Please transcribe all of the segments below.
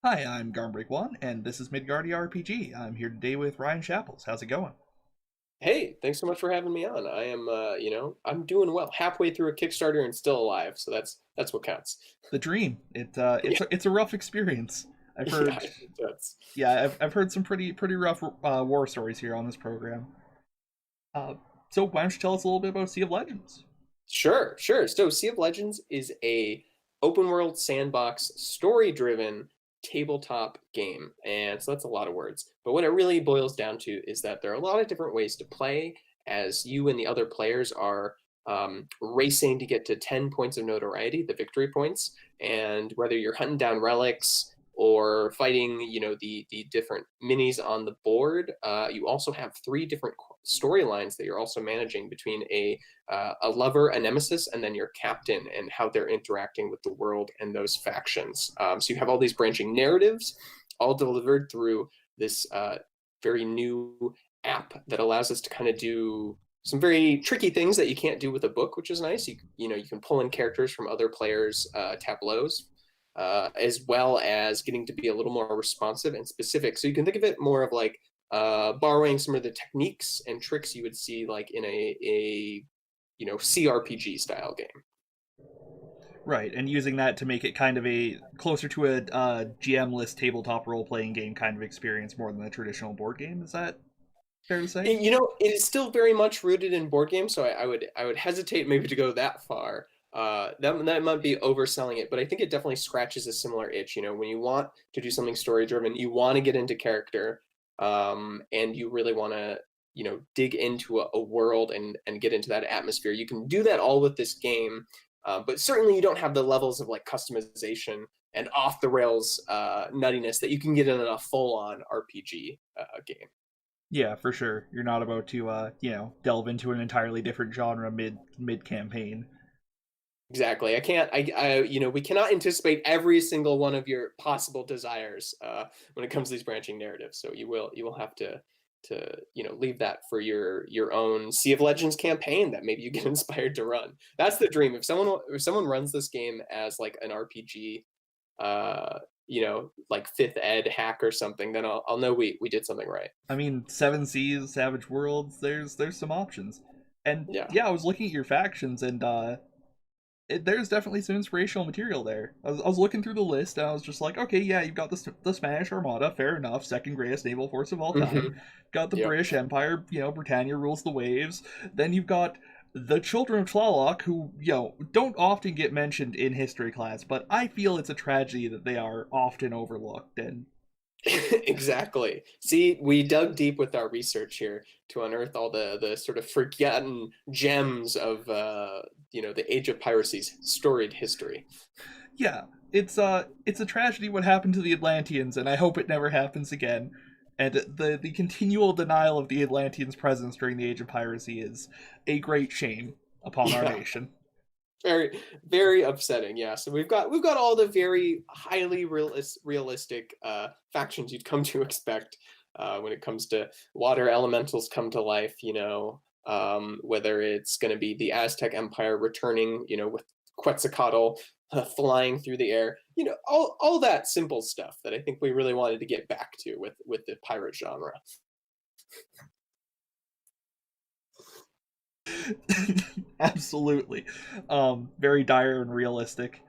Hi, I'm Garm and this is Midgardy RPG. I'm here today with Ryan Schapals. How's it going? Hey, thanks so much for having me on. I am, I'm doing well. Halfway through a Kickstarter and still alive, so that's what counts. The dream. Yeah, It's a rough experience. I've yeah, heard, it does. yeah, I've heard some pretty rough war stories here on this program. Uh, so why don't you tell us a little bit about Sea of Legends? Sure, sure. So, Sea of Legends is a open world sandbox story-driven tabletop game, and so that's a lot of words. But what it really boils down to is that there are a lot of different ways to play as you and the other players are racing to get to 10 points of notoriety, the victory points, and whether you're hunting down relics or fighting, the different minis on the board. You also have three different storylines that you're also managing between a lover, a nemesis, and then your captain, and how they're interacting with the world and those factions. So you have all these branching narratives, all delivered through this very new app that allows us to kind of do some very tricky things that you can't do with a book, which is nice. You can pull in characters from other players' tableaus, as well as getting to be a little more responsive and specific. So you can think of it more of like borrowing some of the techniques and tricks you would see like in a CRPG style game. Right, and using that to make it kind of a closer to a GM-less tabletop role-playing game kind of experience more than a traditional board game. Is that fair to say? It is still very much rooted in board games, so I would hesitate maybe to go that far. That might be overselling it, but I think it definitely scratches a similar itch. When you want to do something story driven, you want to get into character, and you really want to dig into a world and get into that atmosphere. You can do that all with this game, but certainly you don't have the levels of like customization and off the rails nuttiness that you can get in a full on RPG game. Yeah, for sure. You're not about to delve into an entirely different genre mid campaign. Exactly. I can't. We cannot anticipate every single one of your possible desires when it comes to these branching narratives. So you will have to leave that for your own Sea of Legends campaign that maybe you get inspired to run. That's the dream. If someone runs this game as like an RPG, like fifth ed hack or something, then I'll know we did something right. I mean, Seven Seas, Savage Worlds. There's some options, and Yeah. yeah, I was looking at your factions, and there's definitely some inspirational material there. I was looking through the list, and I was just like, okay, yeah, you've got the Spanish Armada, fair enough, second greatest naval force of all time. Hmm. Got the Yep. British Empire, Britannia rules the waves. Then you've got the Children of Tlaloc, who don't often get mentioned in history class, but I feel it's a tragedy that they are often overlooked. And Exactly. See, we dug deep with our research here to unearth all the sort of forgotten gems of the Age of Piracy's storied history. yeah, it's a tragedy what happened to the Atlanteans, and I hope it never happens again. And the continual denial of the Atlanteans' presence during the Age of Piracy is a great shame upon our Yeah, nation. very very upsetting. Yeah, so we've got all the very highly realistic factions you'd come to expect when it comes to water elementals come to life. Whether it's going to be the Aztec Empire returning, with Quetzalcoatl flying through the air, all that simple stuff that I think we really wanted to get back to with the pirate genre. Absolutely, very dire and realistic.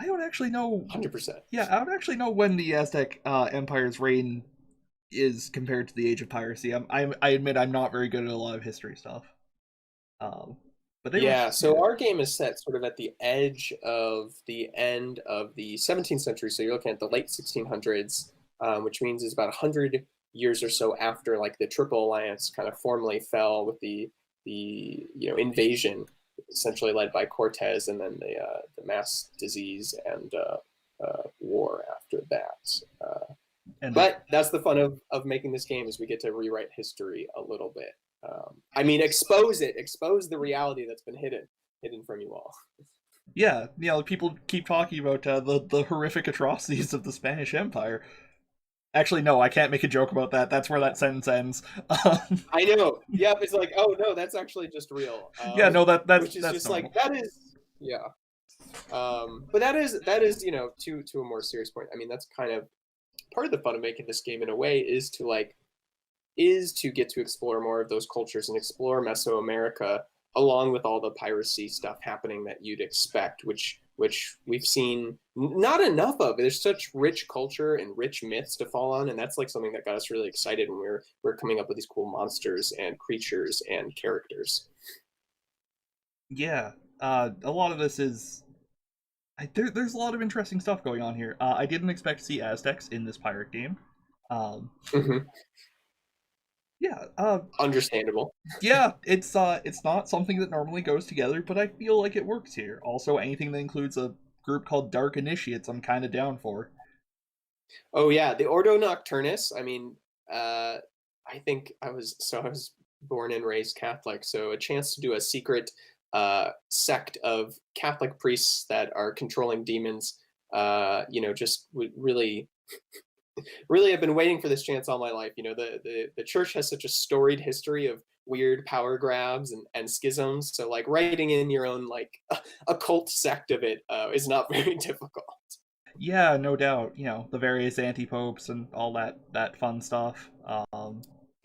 I don't actually know. 100%. Yeah, I don't actually know when the Aztec Empire's reign is compared to the Age of Piracy. I admit I'm not very good at a lot of history stuff. Um, but they were, Yeah, so yeah. our game is set sort of at the edge of the end of the 17th century. So you're looking at the late 1600s, which means it's about 100 years or so after like the Triple Alliance kind of formally fell with the invasion, essentially led by Cortez, and then the mass disease and war after that. And the But that's the fun of making this game is we get to rewrite history a little bit. I mean, expose the reality that's been hidden from you all. Yeah, people keep talking about the horrific atrocities of the Spanish Empire. Actually, no, I can't make a joke about that. That's where that sentence ends. I know. Yep. It's like, oh no, that's actually just real. Yeah, no, Which is that's just like normal. that is, yeah. But that is to a more serious point. I mean, that's kind of part of the fun of making this game in a way is to get to explore more of those cultures and explore Mesoamerica along with all the piracy stuff happening that you'd expect, which we've seen not enough of. There's such rich culture and rich myths to fall on, and that's like something that got us really excited when we were coming up with these cool monsters and creatures and characters. Yeah, a lot of this is there's a lot of interesting stuff going on here. I didn't expect to see Aztecs in this pirate game. Um, Mm-hmm. yeah, Understandable. yeah, it's not something that normally goes together, but I feel like it works here. Also, anything that includes a group called Dark Initiates, I'm kind of down for. Oh yeah, the Ordo Nocturnus. I mean, uh, I think I was born and raised Catholic, so a chance to do a secret sect of Catholic priests that are controlling demons. Just really, really, I've been waiting for this chance all my life. The church has such a storied history of weird power grabs and schisms. So like writing in your own like occult sect of it is not very difficult. Yeah, no doubt. The various anti-popes and all that fun stuff.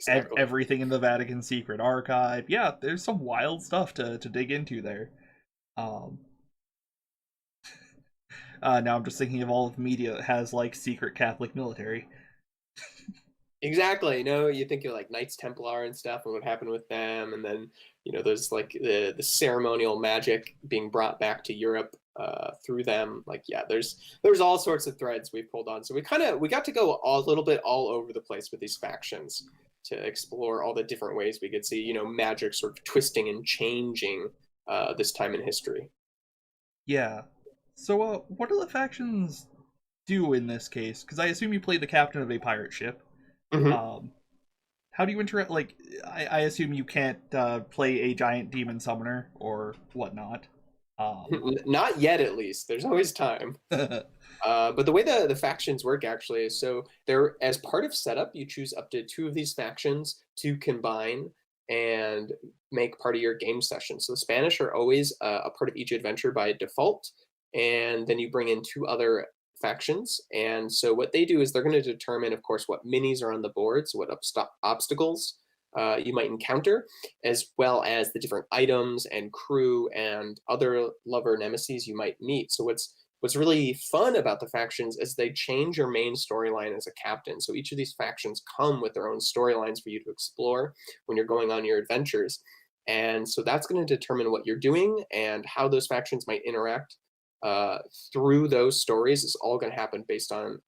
Exactly. Everything in the Vatican secret archive. Yeah, there's some wild stuff to dig into there. Um, now I'm just thinking of all of the media that has like secret Catholic military. Exactly. No, you think of like Knights Templar and stuff and what happened with them, and then there's like the ceremonial magic being brought back to Europe through them. Like, yeah, there's all sorts of threads we pulled on. So we got to go a little bit all over the place with these factions to explore all the different ways we could see magic sort of twisting and changing this time in history. Yeah. So, what do the factions do in this case? Because I assume you play the captain of a pirate ship. Hmm. Um, how do you interact? Like, I assume you can't play a giant demon summoner or whatnot. Um, Not yet, at least. There's always time. But the way the factions work actually is so they're as part of setup, you choose up to two of these factions to combine and make part of your game session. So the Spanish are always a part of each adventure by default, and then you bring in two other factions. And so what they do is they're going to determine, of course, what minis are on the board, so what obstacles you might encounter, as well as the different items and crew and other lover nemesis you might meet. So what's really fun about the factions is they change your main storyline as a captain. So each of these factions come with their own storylines for you to explore when you're going on your adventures. And so that's going to determine what you're doing and how those factions might interact uh, through those stories is all going to happen based on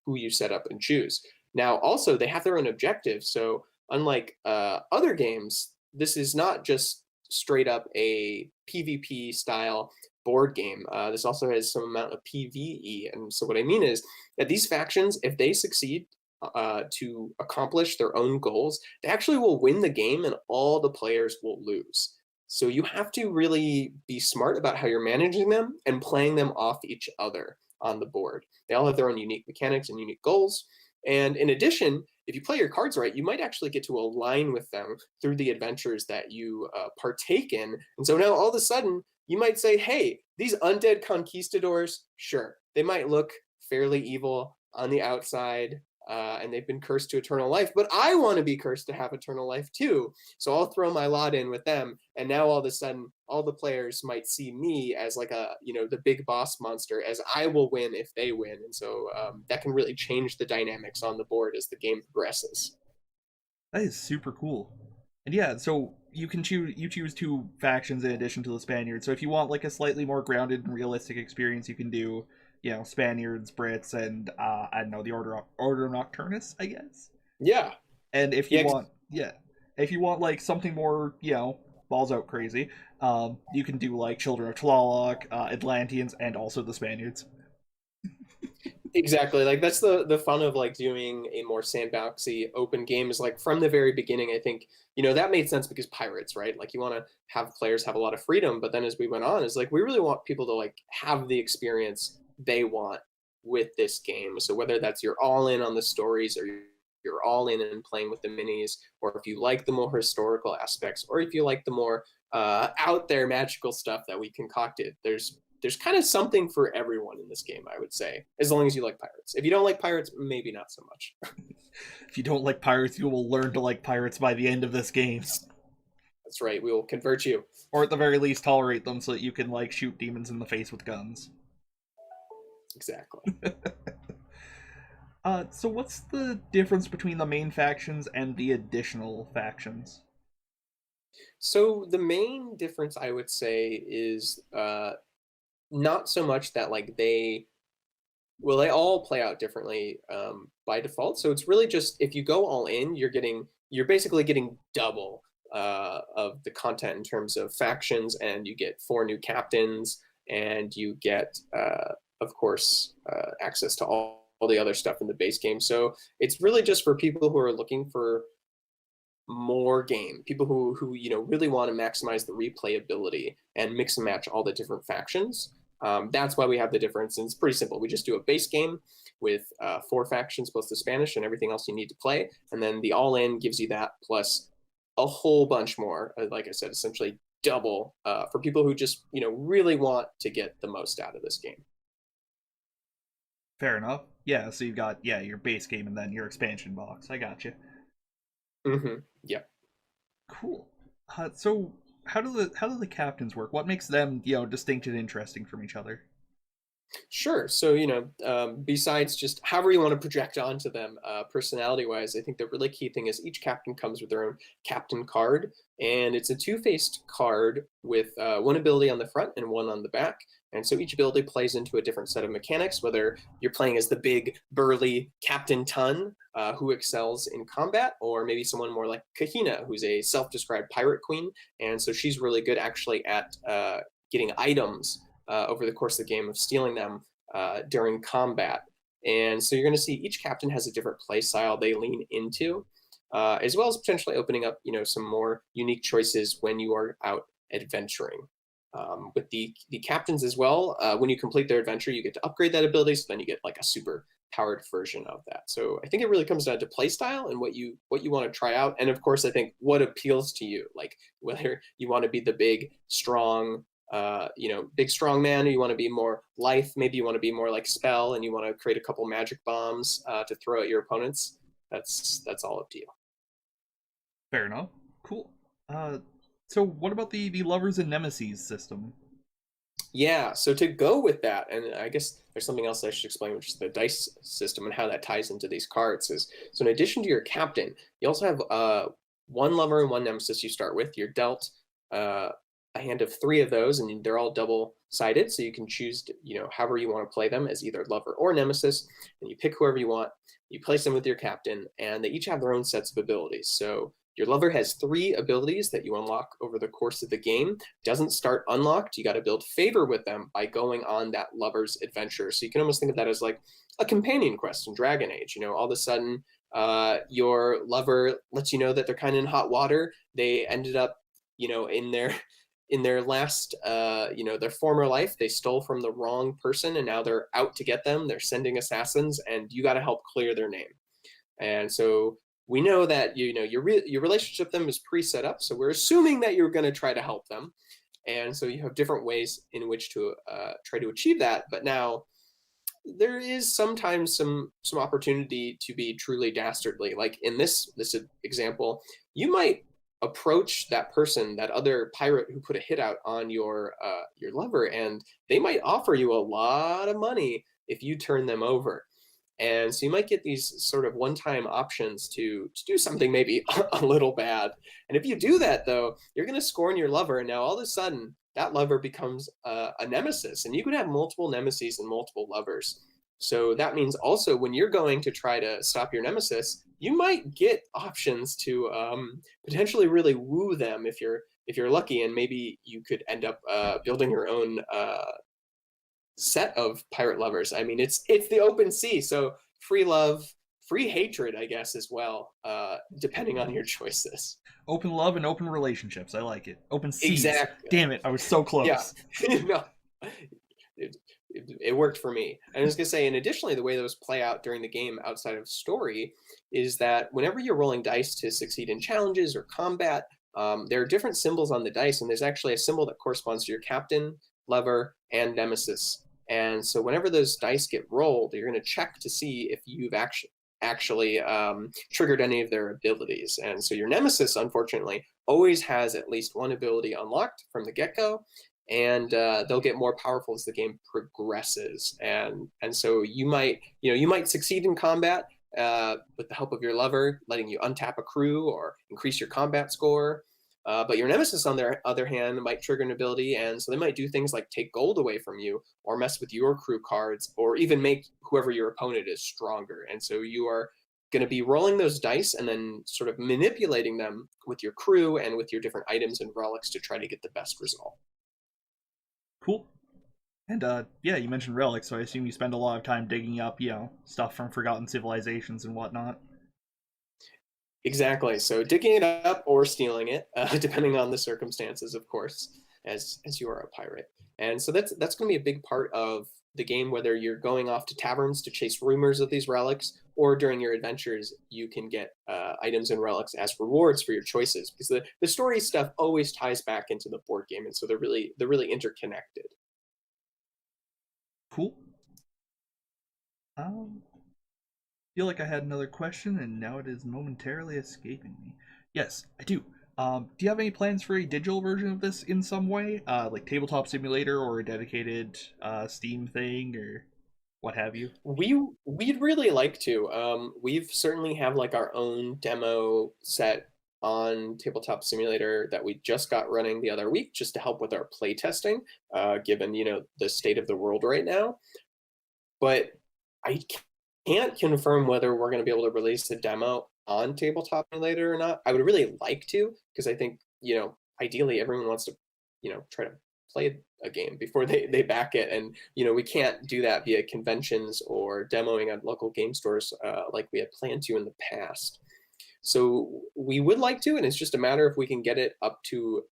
who you set up and choose. Now, also, they have their own objectives. So unlike other games, this is not just straight up a PvP style board game. This also has some amount of PvE. And so what I mean is that these factions, if they succeed to accomplish their own goals, they actually will win the game and all the players will lose. So you have to really be smart about how you're managing them and playing them off each other on the board. They all have their own unique mechanics and unique goals. And in addition, if you play your cards right, you might actually get to align with them through the adventures that you partake in. And so now all of a sudden, you might say, hey, these undead conquistadors, sure, they might look fairly evil on the outside, and they've been cursed to eternal life, but I want to be cursed to have eternal life too. So I'll throw my lot in with them. And now all of a sudden, all the players might see me as like the big boss monster, as I will win if they win. And so that can really change the dynamics on the board as the game progresses. that is super cool. And yeah, so you choose two factions in addition to the Spaniards. So if you want like a slightly more grounded and realistic experience, you can do Spaniards, Brits, and I don't know, the Order Nocturnus, I guess. Yeah. And Yeah. if you want like something more balls out crazy, you can do like Children of Tlaloc, Atlanteans, and also the Spaniards. Exactly. Like that's the fun of like doing a more sandboxy open game is like from the very beginning, I think, that made sense because pirates, right? Like you want to have players have a lot of freedom, but then as we went on, is like we really want people to like have the experience they want with this game. So whether that's you're all in on the stories or you're all in and playing with the minis, or if you like the more historical aspects, or if you like the more out there magical stuff that we concocted, there's there's kind of something for everyone in this game, I would say, as long as you like pirates. If you don't like pirates, maybe not so much. If you don't like pirates, you will learn to like pirates by the end of this game. That's right. We will convert you. Or at the very least, tolerate them so that you can, like, shoot demons in the face with guns. Exactly. So what's the difference between the main factions and the additional factions? So the main difference, I would say, is not so much that like they all play out differently by default. So it's really just if you go all in, you're basically getting double of the content in terms of factions, and you get 4 new captains, and you get, of course, access to all the other stuff in the base game. So it's really just for people who are looking for more game, people who really want to maximize the replayability and mix and match all the different factions. That's why we have the difference, and it's pretty simple. We just do a base game with 4 factions plus the Spanish and everything else you need to play, and then the all-in gives you that plus a whole bunch more. Like I said, essentially double for people who just really want to get the most out of this game. Fair enough. Yeah, so you've got your base game and then your expansion box. I got you. Yeah. Cool. So how do the captains work? What makes them distinct and interesting from each other? Sure. So, besides just however you want to project onto them, personality wise, I think the really key thing is each captain comes with their own captain card. And it's a two-faced card with one ability on the front and one on the back. And so each ability plays into a different set of mechanics, whether you're playing as the big, burly Captain Tun, who excels in combat, or maybe someone more like Kahina, who's a self-described pirate queen. And so she's really good actually at getting items over the course of the game, of stealing them during combat. And so you're going to see each captain has a different play style they lean into, as well as potentially opening up, some more unique choices when you are out adventuring. With the captains as well, when you complete their adventure, you get to upgrade that ability, so then you get like a super powered version of that. So I think it really comes down to play style and what you want to try out, and of course I think what appeals to you, like whether you want to be the big strong big strong man, or you want to be more lithe, maybe you want to be more like spell and you want to create a couple magic bombs to throw at your opponents. That's all up to you. Fair enough. Cool. So what about the lovers and nemesis system? Yeah, so to go with that, and I guess there's something else I should explain, which is the dice system and how that ties into these cards. Is so in addition to your captain, you also have one lover and one nemesis you start with. You're dealt a hand of 3 of those, and they're all double-sided, so you can choose however you want to play them as either lover or nemesis, and you pick whoever you want. You place them with your captain, and they each have their own sets of abilities. So your lover has 3 abilities that you unlock over the course of the game. Doesn't start unlocked. You got to build favor with them by going on that lover's adventure. So you can almost think of that as like a companion quest in Dragon Age. All of a sudden, your lover lets you know that they're kind of in hot water. They ended up, in their last, their former life, they stole from the wrong person, and now they're out to get them. They're sending assassins, and you got to help clear their name. And so we know that your relationship with them is pre-set up, so we're assuming that you're going to try to help them. And so you have different ways in which to try to achieve that. But now there is sometimes some opportunity to be truly dastardly. Like in this example, you might approach that person, that other pirate who put a hit out on your lover, and they might offer you a lot of money if you turn them over. And so you might get these sort of one-time options to do something maybe a little bad. And if you do that, though, you're going to scorn your lover, and now all of a sudden that lover becomes a nemesis, and you could have multiple nemesis and multiple lovers. So that means also when you're going to try to stop your nemesis, you might get options to potentially really woo them if you're lucky, and maybe you could end up building your own set of pirate lovers. I mean, it's the open sea, so free love, free hatred, I guess, as well, depending on your choices. Open love and open relationships. I like it. Open seas. Exactly. Damn it, I was so close. Yeah. No. It worked for me. And I was going to say, and additionally, the way those play out during the game outside of story is that whenever you're rolling dice to succeed in challenges or combat, there are different symbols on the dice, and there's actually a symbol that corresponds to your captain, lover, and nemesis. And so whenever those dice get rolled, you're going to check to see if you've actually triggered any of their abilities. And so your nemesis, unfortunately, always has at least one ability unlocked from the get-go, and they'll get more powerful as the game progresses. And so you might succeed in combat with the help of your lover, letting you untap a crew or increase your combat score. But your nemesis, on their other hand, might trigger an ability, and so they might do things like take gold away from you, or mess with your crew cards, or even make whoever your opponent is stronger. And so you are going to be rolling those dice and then sort of manipulating them with your crew and with your different items and relics to try to get the best result. Cool. And yeah, you mentioned relics, so I assume you spend a lot of time digging up, stuff from forgotten civilizations and whatnot. Exactly. So digging it up or stealing it, depending on the circumstances, of course, as you are a pirate. And so that's going to be a big part of the game, whether you're going off to taverns to chase rumors of these relics, or during your adventures, you can get items and relics as rewards for your choices. Because the story stuff always ties back into the board game, and so they're really interconnected. Cool. Feel like I had another question, and now it is momentarily escaping me. Yes, I do. Do you have any plans for a digital version of this in some way, like tabletop simulator or a dedicated Steam thing or what have you? We'd really like to. We've certainly have like our own demo set on Tabletop Simulator that we just got running the other week, just to help with our play testing, given the state of the world right now. But I can't confirm whether we're going to be able to release the demo on Tabletop Simulator or not. I would really like to, because I think ideally everyone wants to try to play a game before they back it, and we can't do that via conventions or demoing at local game stores like we had planned to in the past. So we would like to, and it's just a matter if we can get it up to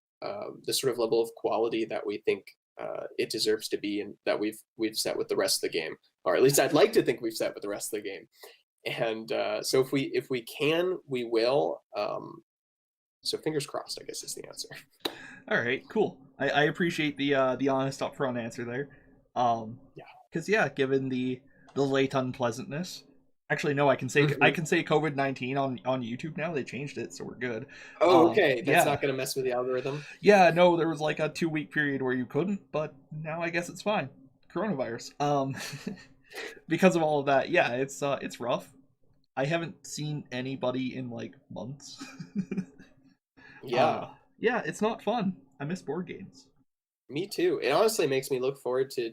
the sort of level of quality that we think it deserves to be, and that we've set with the rest of the game, or at least I'd like to think we've set with the rest of the game. And so if we can, we will. So fingers crossed, I guess, is the answer. All right, cool. I appreciate the honest upfront answer there. Yeah. Because yeah, given the late unpleasantness. Actually, no, I Mhm. can say COVID-19 on YouTube now. They changed it, so we're good. Oh, okay. That's Yeah, not going to mess with the algorithm. yeah. No, there was like a 2 week period where you couldn't, but now I guess it's fine. Coronavirus. Because of all of that, yeah, it's rough. I haven't seen anybody in like months. uh, Yeah, yeah, it's not fun. I miss board games. me too. It honestly makes me look forward to,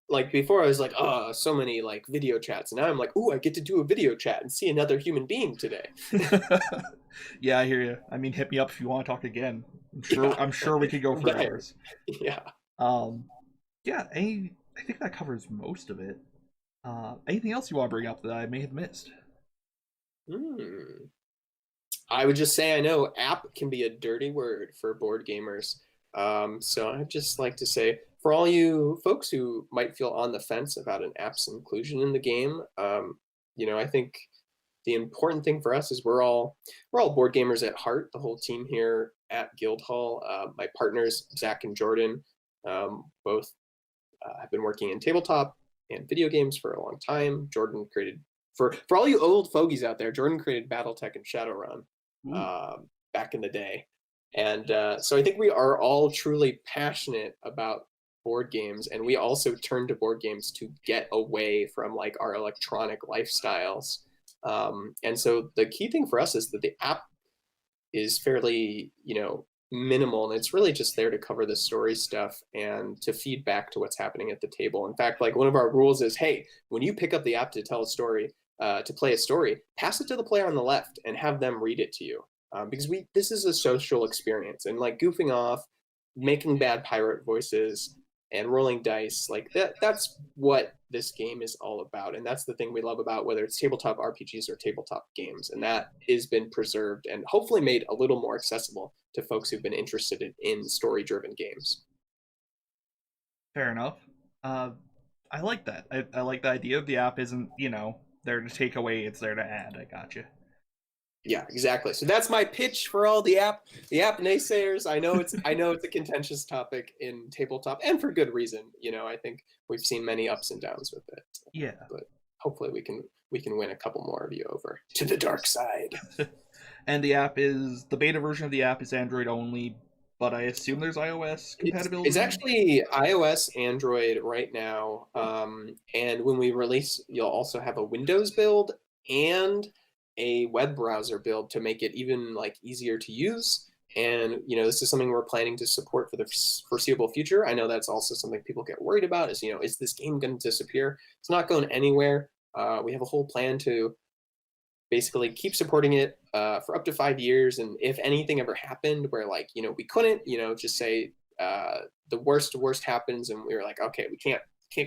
like, before I was like, oh, so many like video chats, and now I'm like, oh, I get to do a video chat and see another human being today. Yeah, I hear you. I mean, hit me up if you want to talk again. Yeah. I'm sure we could go I'm for dying. hours. Yeah. Um, yeah, I think that covers most of it. Anything else you want to bring up that I may have missed? Hmm. I would just say I know app can be a dirty word for board gamers. So I'd just like to say, for all you folks who might feel on the fence about an app's inclusion in the game, I think the important thing for us is we're all board gamers at heart. The whole team here at Guildhall, my partners Zach and Jordan, both have been working in tabletop and video games for a long time. Jordan created, for all you old fogies out there, Jordan created BattleTech and Shadowrun Ooh, back in the day. And so I think we are all truly passionate about board games, and we also turn to board games to get away from like our electronic lifestyles. And so the key thing for us is that the app is fairly, minimal, and it's really just there to cover the story stuff and to feed back to what's happening at the table. In fact, like, one of our rules is, hey, when you pick up the app to tell a story, to play a story, pass it to the player on the left and have them read it to you, because we this is a social experience, and like goofing off, making bad pirate voices, and rolling dice, like that's what this game is all about. And that's the thing we love about whether it's tabletop RPGs or tabletop games, and that has been preserved and hopefully made a little more accessible to folks who've been interested in story driven games. fair enough. Uh, I like that. I like the idea of the app isn't there to take away; it's there to add. I got you. Yeah, exactly. So that's my pitch for all the app naysayers. I know it's a contentious topic in tabletop, and for good reason. I think we've seen many ups and downs with it. Yeah. But hopefully we can win a couple more of you over to the dark side. And the beta version of the app is Android only, but I assume there's iOS compatibility. It's actually iOS, Android right now, and when we release, you'll also have a Windows build and a web browser build to make it even easier to use. And this is something we're planning to support for the foreseeable future. I know that's also something people get worried about. Is this game going to disappear? It's not going anywhere. We have a whole plan to basically keep supporting it for up to 5 years. And if anything ever happened where we couldn't, just say the worst happens and we were like, okay, we can't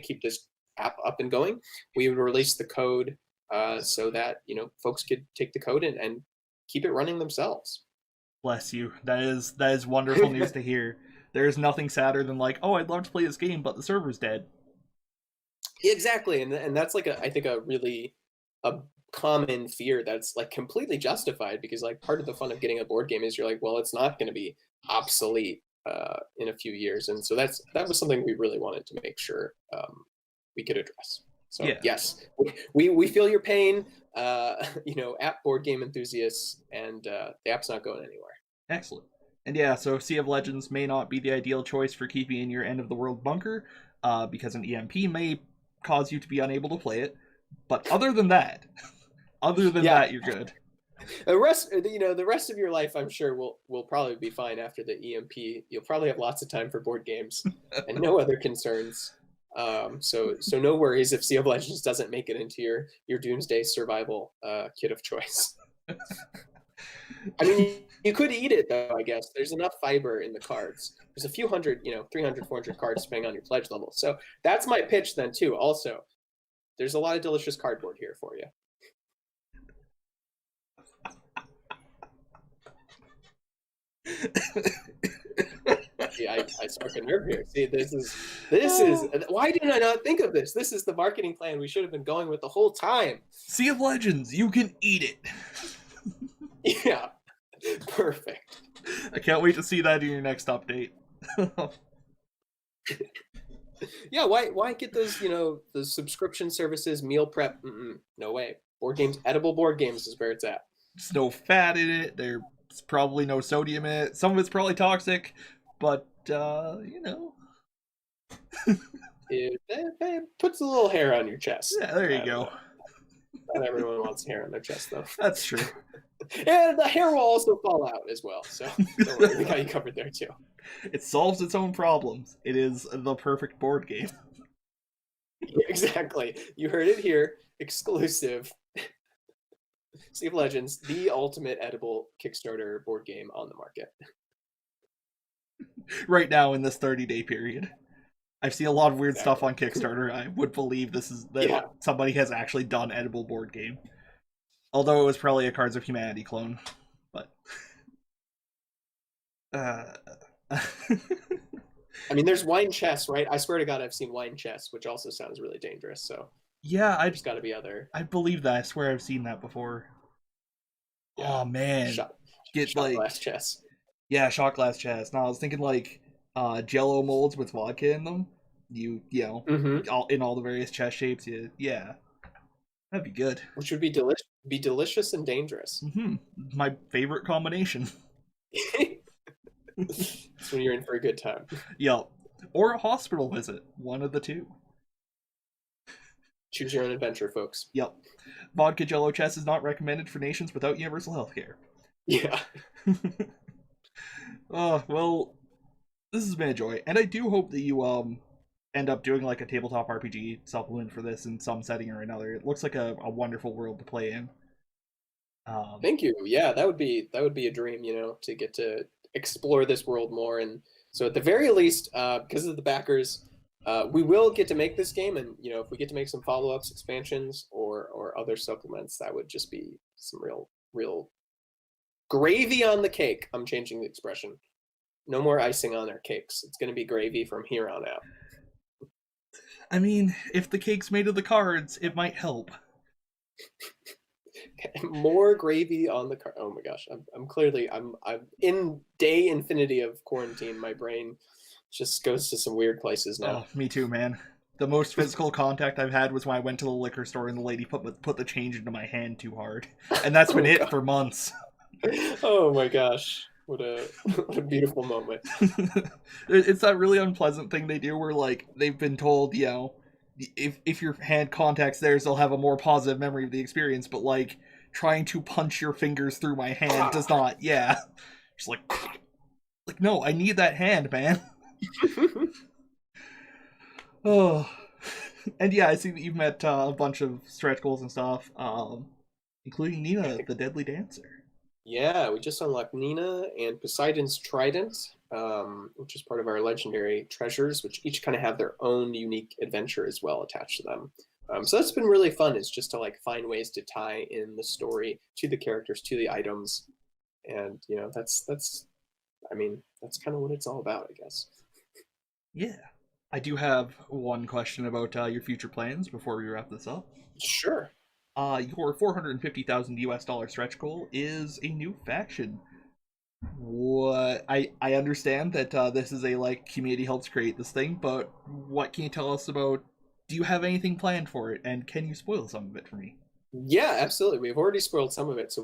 keep this app up and going, we would release the code so that folks could take the code and keep it running themselves. Bless you. That is wonderful news to hear. There's nothing sadder than oh, I'd love to play this game, but the server's dead. Exactly, and that's I think a really a common fear that's completely justified, because part of the fun of getting a board game is you're well, it's not going to be obsolete in a few years, and so that was something we really wanted to make sure we could address. So yeah. Yes, we feel your pain, app board game enthusiasts, and the app's not going anywhere. Excellent. And yeah, so Sea of Legends may not be the ideal choice for keeping in your end of the world bunker, because an EMP may cause you to be unable to play it. But other than that, that, you're good. The rest of your life, I'm sure, will probably be fine after the EMP. You'll probably have lots of time for board games and no other concerns. So no worries if Sea of Legends doesn't make it into your doomsday survival kit of choice. I mean, you could eat it, though, I guess. There's enough fiber in the cards. There's a few hundred, 300, 400 cards depending on your pledge level. So that's my pitch then, too. Also, there's a lot of delicious cardboard here for you. See, I struck a nerve here. See, this is why did I not think of this? This is the marketing plan we should have been going with the whole time. Sea of Legends, you can eat it. Yeah, perfect. I can't wait to see that in your next update. Yeah, why get those, the subscription services, meal prep? No way. Board games, edible board games is where it's at. There's no fat in it. There's probably no sodium in it. Some of it's probably toxic, but it puts a little hair on your chest. Yeah, there you go. Not everyone wants hair on their chest, though. That's true. And the hair will also fall out as well, so don't worry, we got you covered there too. It solves its own problems. It is the perfect board game. Exactly. You heard it here. Exclusive. Sea of Legends, the ultimate edible Kickstarter board game on the market. Right now in this 30-day period. I've seen a lot of weird stuff on Kickstarter. I would believe somebody has actually done edible board game. Although it was probably a Cards of Humanity clone. But I mean, there's wine chess, right? I swear to God, I've seen wine chess, which also sounds really dangerous. So yeah, there's got to be other. I believe that. I swear I've seen that before. Yeah. Oh man, shot glass chess. Yeah, shot glass chess. No, I was thinking Jello molds with vodka in them. In all the various chess shapes. Yeah, that'd be good. Which would be delicious and dangerous. Mm-hmm. My favorite combination. That's when you're in for a good time. Yep. Or a hospital visit. One of the two. Choose your own adventure, folks. Yep. Vodka Jello chess is not recommended for nations without universal health care. Yeah. Oh, well, this has been a joy. And I do hope that you end up doing a tabletop RPG supplement for this in some setting or another. It looks like a wonderful world to play in. Thank you. Yeah, that would be a dream, to get to explore this world more. And so at the very least, because of the backers, we will get to make this game, and if we get to make some follow-ups, expansions, or other supplements, that would just be some real gravy on the cake. I'm changing the expression. No more icing on our cakes. It's going to be gravy from here on out. I mean, if the cake's made of the cards, it might help. More gravy on the car. Oh my gosh, I'm clearly I'm in day infinity of quarantine. My brain just goes to some weird places now. Oh, me too, man. The most physical contact I've had was when I went to the liquor store and the lady put the change into my hand too hard, and that's been Oh it god. for months. Oh my gosh. What a what a beautiful moment. It's that really unpleasant thing they do where like they've been told, if your hand contacts theirs, they'll have a more positive memory of the experience, but like trying to punch your fingers through my hand does not. Yeah, just like no, I need that hand, man. Oh, and yeah, I see that you've met a bunch of stretch goals and stuff, including Nina, the Deadly Dancer. Yeah, we just unlocked Nina and Poseidon's Trident, which is part of our legendary treasures, which each kind of have their own unique adventure as well attached to them. So that's been really fun. Is just to like find ways to tie in the story to the characters, to the items, and that's I mean that's kind of what it's all about, I guess. Yeah, I do have one question about your future plans before we wrap this up. Sure. Your 450,000 US dollar stretch goal is a new faction. What I understand that this is a like community helps create this thing, but what can you tell us about? Do you have anything planned for it, and can you spoil some of it for me? Yeah, absolutely. We've already spoiled some of it. So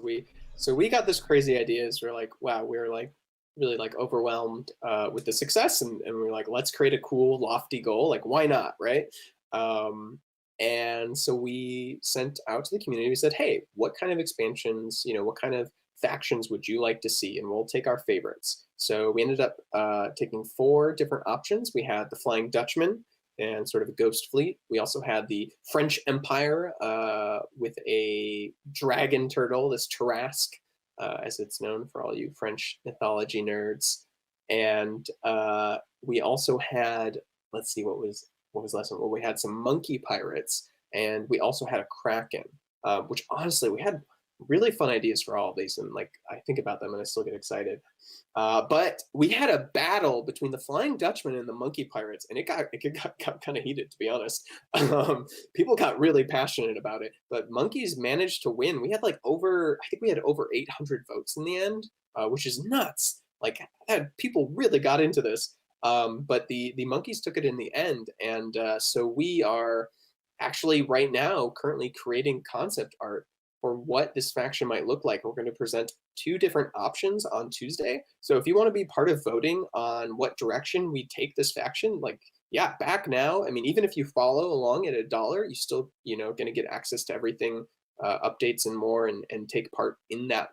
we got this crazy idea. Is we're like, wow, we're like really like overwhelmed with the success, and we're like, let's create a cool, lofty goal. Like, why not, right? Um, and so we sent out to the community. We said, hey, what kind of expansions, what kind of factions would you like to see? And we'll take our favorites. So we ended up taking four different options. We had the Flying Dutchman and sort of a ghost fleet. We also had the French Empire with a dragon turtle, this Tarrasque, as it's known for all you French mythology nerds. And we also had, let's see, what was last one? Well, we had some monkey pirates, and we also had a kraken. Which honestly, we had really fun ideas for all of these, and like I think about them and I still get excited. But we had a battle between the Flying Dutchman and the Monkey Pirates, and it got kind of heated, to be honest. People got really passionate about it, but monkeys managed to win. I think we had over 800 votes in the end, which is nuts. Like, people really got into this. But the monkeys took it in the end, and so we are actually right now currently creating concept art for what this faction might look like. We're going to present two different options on Tuesday. So if you want to be part of voting on what direction we take this faction, like, yeah, back now. I mean, even if you follow along at $1, you still, going to get access to everything, updates and more, and take part in that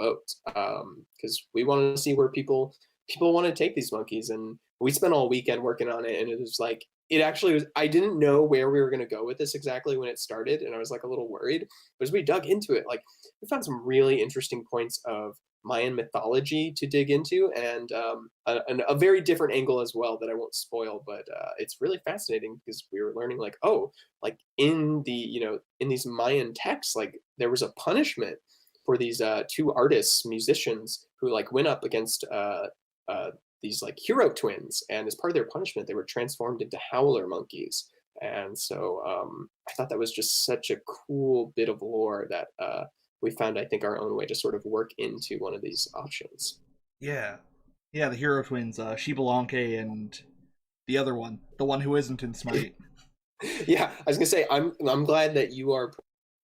vote. Because we want to see where people want to take these monkeys, and we spent all weekend working on it, and it was like, it actually was, I didn't know where we were going to go with this exactly when it started, and I was like a little worried, but as we dug into it, like, we found some really interesting points of Mayan mythology to dig into, and a very different angle as well that I won't spoil, but it's really fascinating because we were learning, like, oh, like in in these Mayan texts, like there was a punishment for these two artists, musicians, who like went up against uh, these like hero twins, and as part of their punishment, they were transformed into howler monkeys. And so I thought that was just such a cool bit of lore that we found, I think, our own way to sort of work into one of these options. Yeah, yeah, the hero twins, Shibalanke and the other one, the one who isn't in Smite. Yeah, I was gonna say, I'm glad that you are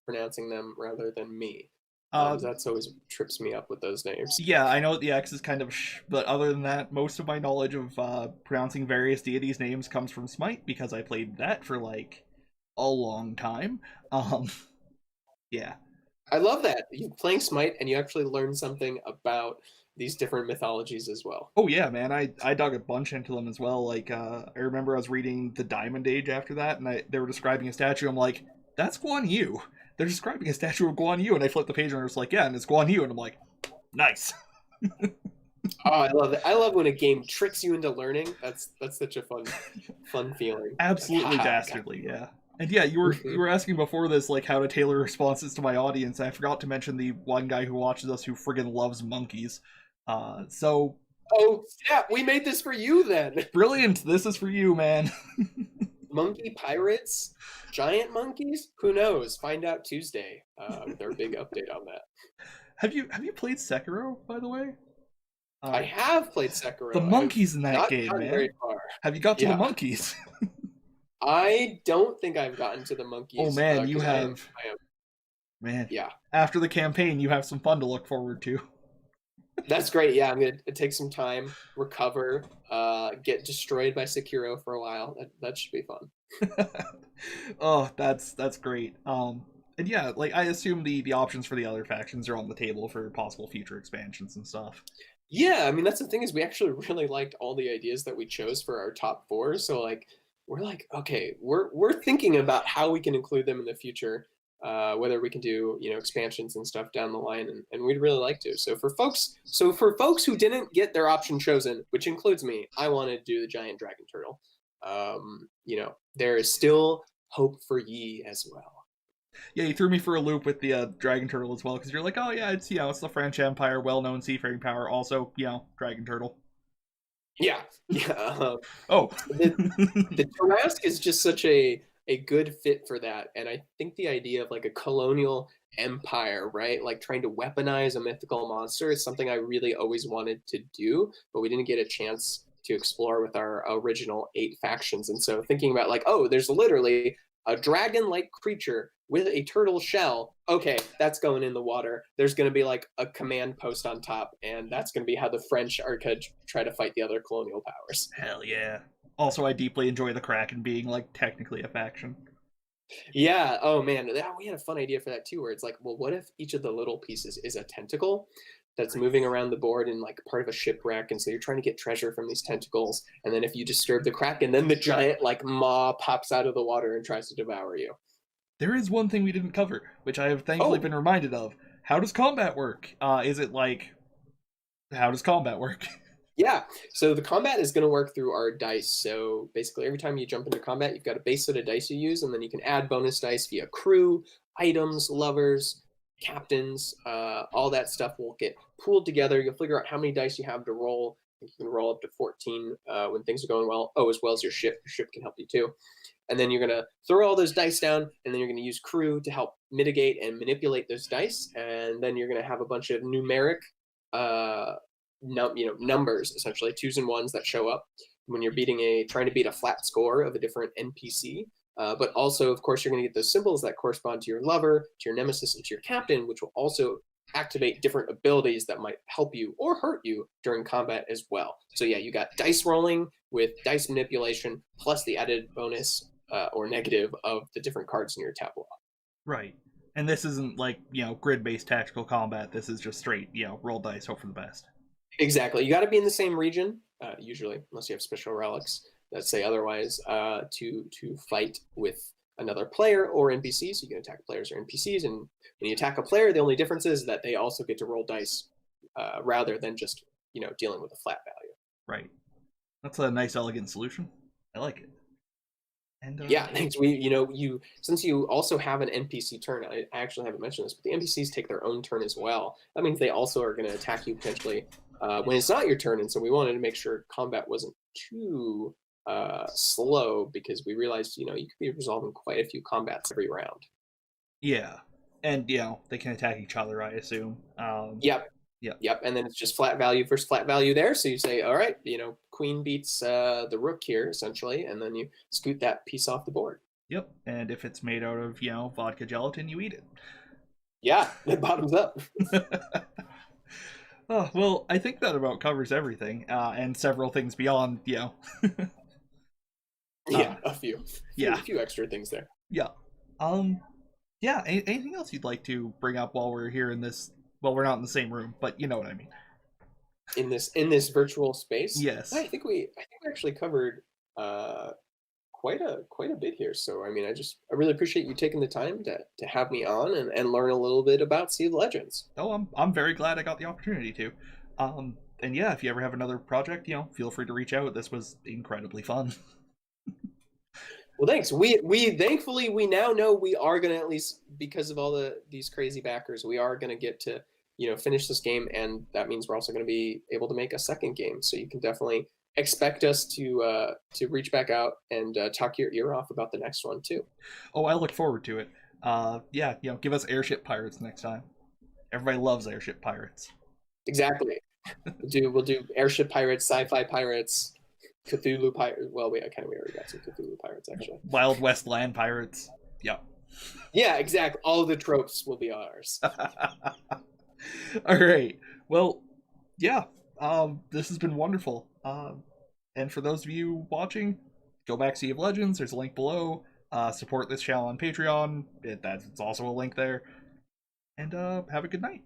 pronouncing them rather than me. Uh, That's always trips me up with those names. yeah, I know the X is kind of but other than that, most of my knowledge of pronouncing various deities' names comes from Smite because I played that for like a long time. Um, yeah. I love that you playing Smite and you actually learn something about these different mythologies as well. Oh yeah, man, I dug a bunch into them as well. Like I remember I was reading the Diamond Age after that, and they were describing a statue. I'm like, that's Guan Yu. They're describing a statue of Guan Yu, and I flipped the page and I was like, yeah, and it's Guan Yu, and I'm like, nice. Oh, I love it. I love when a game tricks you into learning. That's such a fun feeling. Like, Absolutely haha, dastardly, yeah. And yeah, you were asking before this like how to tailor responses to my audience. And I forgot to mention the one guy who watches us who friggin' loves monkeys. So oh, yeah, we made this for you then. brilliant! This is for you, man. monkey pirates, giant monkeys. Who knows? Find out Tuesday with our big update on that. Have you played Sekiro, by the way? I have played The Sekiro. I have monkeys in that not game, gotten very man. far. Have you got to the Yeah, monkeys? I don't think I've gotten to the Oh monkeys man, you because have, I am, man. yeah. After the campaign, you have some fun to look forward to. That's great. Yeah, I'm gonna take some time, recover, get destroyed by Sekiro for a while. That should be fun. Oh, that's great. And yeah, like I assume the options for the other factions are on the table for possible future expansions and stuff. Yeah, I mean that's the thing is we actually really liked all the ideas that we chose for our top four. So like we're like, okay, we're thinking about how we can include them in the future, whether we can do expansions and stuff down the line, and we'd really like to. So for folks who didn't get their option chosen, which includes me, I want to do the giant dragon turtle. There is still hope for ye as well. Yeah, you threw me for a loop with the dragon turtle as well because you're like, oh yeah, it's the French Empire, well-known seafaring power, also dragon turtle. Yeah, yeah. Oh, The Tarrasque is just such a good fit for that, and I think the idea of like a colonial empire, right, like trying to weaponize a mythical monster is something I really always wanted to do, but we didn't get a chance to explore with our original 8 factions. And so thinking about like, oh, there's literally a dragon-like creature with a turtle shell. Okay, that's going in the water. There's going to be like a command post on top, and that's going to be how the French are going to try to fight the other colonial powers. hell yeah. Also, I deeply enjoy the Kraken being like technically a faction. Yeah. Oh man, we had a fun idea for that too, where it's like, well, what if each of the little pieces is a tentacle that's moving around the board in like part of a shipwreck, and so you're trying to get treasure from these tentacles, and then if you disturb the Kraken, then the giant like maw pops out of the water and tries to devour you. There is one thing we didn't cover, which I have thankfully Oh, been reminded of. How does combat work? Is it like, how does combat work? yeah. So the combat is going to work through our dice. So basically, every time you jump into combat, you've got a base set of dice you use, and then you can add bonus dice via crew, items, lovers, captains. All that stuff will get pooled together. You'll figure out how many dice you have to roll. You can roll up to 14 when things are going well. Oh, as well as your ship. Your ship can help you too. And then you're going to throw all those dice down, and then you're going to use crew to help mitigate and manipulate those dice. And then you're going to have a bunch of numeric numbers, essentially 2s and 1s that show up when you're trying to beat a flat score of a different NPC. But also, of course, you're going to get those symbols that correspond to your lover, to your nemesis, and to your captain, which will also activate different abilities that might help you or hurt you during combat as well. So yeah, you got dice rolling with dice manipulation plus the added bonus or negative of the different cards in your tableau. Right. And this isn't like, grid-based tactical combat. This is just straight, roll dice, hope for the best. Exactly. You got to be in the same region, usually, unless you have special relics that say otherwise, to fight with another player or NPC. So you can attack players or NPCs, and when you attack a player, the only difference is that they also get to roll dice rather than just dealing with a flat value. Right. That's a nice, elegant solution. I like it. And yeah, thanks. Since you also have an NPC turn, I actually haven't mentioned this, but the NPCs take their own turn as well. That means they also are going to attack you potentially when it's not your turn, and so we wanted to make sure combat wasn't too slow because we realized you could be resolving quite a few combats every round. Yeah, and they can attack each other, I assume. Yep. Yep. Yep. And then it's just flat value versus flat value there. So you say, all right, queen beats the rook here, essentially, and then you scoot that piece off the board. Yep. And if it's made out of, vodka gelatin, you eat it. Yeah, it bottoms up. Oh, well, I think that about covers everything, and several things beyond, Yeah, a few. Yeah. A few extra things there. Yeah. Yeah, anything else you'd like to bring up while we're here in this? Well, we're not in the same room, but you know what I mean. In this virtual space, Yes. I think we actually covered quite a bit here. So I mean, I really appreciate you taking the time to have me on and learn a little bit about Sea of Legends. Oh, I'm very glad I got the opportunity to. And yeah, if you ever have another project, feel free to reach out. This was incredibly fun. Well, thanks. We thankfully we now know we are gonna, at least because of all these crazy backers, we are gonna get to finish this game, and that means we're also gonna be able to make a second game. So you can definitely expect us to reach back out and talk your ear off about the next one too. Oh, I look forward to it. Yeah, give us airship pirates next time. Everybody loves airship pirates. Exactly. We'll do airship pirates, sci-fi pirates, Cthulhu pirates. Well, we already got some Cthulhu pirates actually. Wild West land pirates. Yep. Yeah, exactly. All the tropes will be ours. All right. Well, yeah. This has been wonderful. And for those of you watching, go back to Sea of Legends. There's a link below. Support this channel on Patreon. It's also a link there. And have a good night.